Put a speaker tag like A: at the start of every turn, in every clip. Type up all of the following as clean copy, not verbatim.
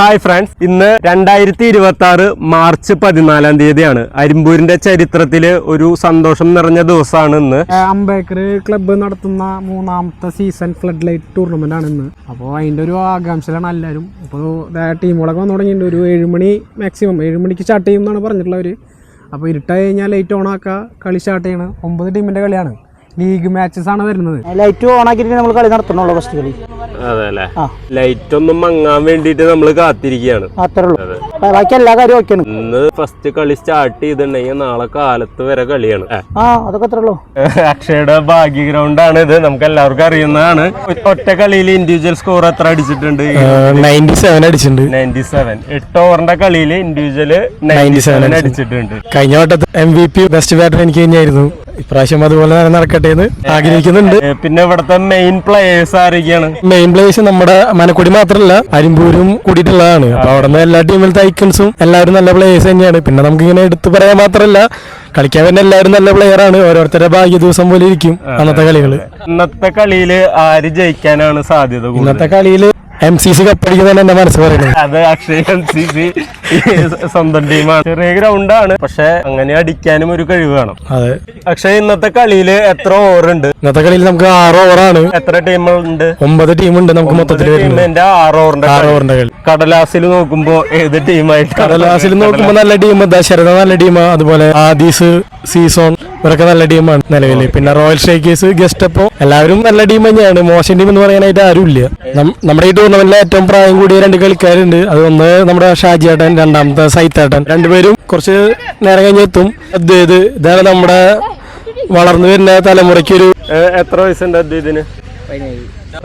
A: Hi friends, ഇന്ന് 2026 March 14 തീയതിയാണ്. അരിമ്പൂരിന്റെ ചരിത്രത്തില് ഒരു സന്തോഷം നിറഞ്ഞ ദിവസമാണ് ഇന്ന്.
B: അംബേദ്കർ ക്ലബ്ബ് നടത്തുന്ന 3ാമത്തെ സീസൺ ഫ്ലഡ് ലൈറ്റ് ടൂർണമെന്റ് ആണ് ഇന്ന്. അപ്പോൾ അതിന്റെ ഒരു ആകാംക്ഷയിലാണ് എല്ലാവരും. അപ്പോൾ ടീമുകളൊക്കെ വന്നു തുടങ്ങിയിട്ടുണ്ട്. ഒരു 7 മണി മാക്സിമം 7 മണിക്ക് സ്റ്റാർട്ട് ചെയ്യുമെന്നാണ് പറഞ്ഞിട്ടുള്ളവർ. അപ്പോൾ ഇരുട്ടായി കഴിഞ്ഞാൽ ലൈറ്റ് ഓൺ ആക്കുക, കളി സ്റ്റാർട്ട് ചെയ്യണം. 9 ടീമിന്റെ കളിയാണ്, ലീഗ് മാച്ചസ് ആണ് വരുന്നത്.
C: ലൈറ്റ് ഓൺ ആക്കിയിട്ട് നമ്മൾ കളി നടത്തണുള്ളൂ ഫസ്റ്റ് കളി.
A: അതെ അല്ലേ, ലൈറ്റ് ഒന്നും മങ്ങാൻ വേണ്ടിട്ട് നമ്മൾ കാത്തിരിക്കുകയാണ്.
C: അത്രേ ഉള്ളൂ, ബാക്കി എല്ലാ കാര്യവും ഓക്കെയാണ്.
A: ഇന്ന് ഫസ്റ്റ് കളി സ്റ്റാർട്ട് ചെയ്തിട്ടുണ്ടെങ്കിൽ നാളെ കാലത്ത് വരെ കളിയാണ്.
C: അതൊക്കെ അത്രേ ഉള്ളൂ.
A: അക്ഷയുടെ ഭാഗ്യ ഗ്രൗണ്ട് ആണ് ഇത്, നമുക്ക് എല്ലാവർക്കും അറിയുന്നതാണ്. ഒറ്റ കളിയിൽ ഇൻഡിവിജ്വൽ സ്കോർ എത്ര അടിച്ചിട്ടുണ്ട്?
D: 97 അടിച്ചിട്ടുണ്ട്.
A: 97. 8 ഓവറിന്റെ കളിയിൽ ഇൻഡിവിജ്വൽ 97 അടിച്ചിട്ടുണ്ട്.
D: കഴിഞ്ഞ വട്ടത്തെ MVP ബെസ്റ്റ് ബാറ്റർ എനിക്ക് തന്നെയായിരുന്നു. ഇപ്രാവശ്യം അതുപോലെ തന്നെ നടക്കട്ടെ എന്ന് ആഗ്രഹിക്കുന്നുണ്ട്.
A: പിന്നെ ഇവിടുത്തെ മെയിൻ പ്ലേയേഴ്സ് ആരൊക്കെയാണ്?
D: മെയിൻ പ്ലേയേഴ്സ് നമ്മുടെ മനക്കൊടി മാത്രമല്ല, അരിമ്പൂരും കൂടിയിട്ടുള്ളതാണ്. അപ്പൊ അവിടെ നിന്ന് എല്ലാ ടീമിലത്തെ ഐക്കൺസും എല്ലാവരും നല്ല പ്ലേയേഴ്സ് തന്നെയാണ്. പിന്നെ നമുക്ക് ഇങ്ങനെ എടുത്തു പറയാൻ മാത്രമല്ല, കളിക്കാൻ വേണ്ടി എല്ലാവരും നല്ല പ്ലെയർ ആണ്. ഓരോരുത്തരുടെ ഭാഗ്യ ദിവസം പോലെ ഇരിക്കും അന്നത്തെ കളികള്.
A: ഇന്നത്തെ കളിയിൽ ആര് ജയിക്കാനാണ് സാധ്യത?
D: ഇന്നത്തെ കളിയിൽ MCC കപ്പടിക്കുന്നതാണ് എന്റെ മനസ്സ് പറയുന്നത്.
A: അത് അക്ഷയ് MCC സ്വന്തം ടീമാണ്. ചെറിയ ഗ്രൗണ്ടാണ്, പക്ഷെ അങ്ങനെ അടിക്കാനും ഒരു കഴിവ് വേണം.
D: അതെ.
A: പക്ഷെ ഇന്നത്തെ കളിയിൽ എത്ര ഓവർ ഉണ്ട്?
D: ഇന്നത്തെ കളിയിൽ നമുക്ക് 6 ഓവറാണ്.
A: എത്ര ടീമുണ്ട്?
D: 9 ടീമുണ്ട് നമുക്ക് മൊത്തത്തിൽ.
A: 6
D: ഓവറിന്റെ കളി.
A: കടലാസിൽ നോക്കുമ്പോ ഏത് ടീമായിട്ട്?
D: കടലാസിൽ നോക്കുമ്പോ നല്ല ടീം ദശരഥ നല്ല ടീമാ, അതുപോലെ ആദീസ്, സീസോൺ ഇവരൊക്കെ നല്ല ടീമാണ് നിലവിൽ. പിന്നെ റോയൽ സ്ട്രൈക്കേഴ്സ്, ഗസ്റ്റപ്പോ എല്ലാവരും നല്ല ടീം തന്നെയാണ്. മോശം ടീം എന്ന് പറയാനായിട്ട് ആരുമില്ല. നമ്മുടെ ഈ ടൂർണമെന്റിലെ ഏറ്റവും പ്രായം കൂടിയ 2 കളിക്കാരുണ്ട്. അത് ഒന്ന് നമ്മുടെ ഷാജിയേട്ടൻ, രണ്ടാമത്തെ സൈത്തേട്ടൻ. രണ്ടുപേരും കുറച്ച് നേരം കഴിഞ്ഞ് എത്തും. ഇതാണ് നമ്മുടെ വളർന്നു വരുന്ന തലമുറയ്ക്കൊരു.
A: എത്ര വയസ്സുണ്ട് അദ്ദേഹത്തിന്?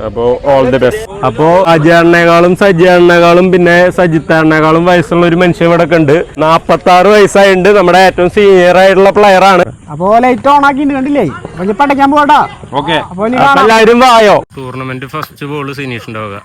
A: അപ്പോ ഓൾ ദി ബെസ്റ്റ്. അപ്പോ അജയണ്ണേക്കാളും സജിയണ്ണേക്കാളും പിന്നെ സജിത്തേണ്ണേക്കാളും വയസ്സുള്ള ഒരു മനുഷ്യൻ ഇവിടെ ഉണ്ട്. 46 വയസ്സായിട്ടുണ്ട്. നമ്മുടെ ഏറ്റവും സീനിയർ ആയിട്ടുള്ള പ്ലെയർ ആണ്.
B: അപ്പോ ലൈറ്റ് ഓൺ ആക്കിയിട്ട് കണ്ടില്ലേ? അപ്പൊ പഠിക്കാൻ പോകട്ടാ.
A: ഓക്കെ, എല്ലാവരും വായോ. ടൂർണമെന്റ് ഫസ്റ്റ് ബോൾ സിനീഷ് ഉണ്ടാവുക.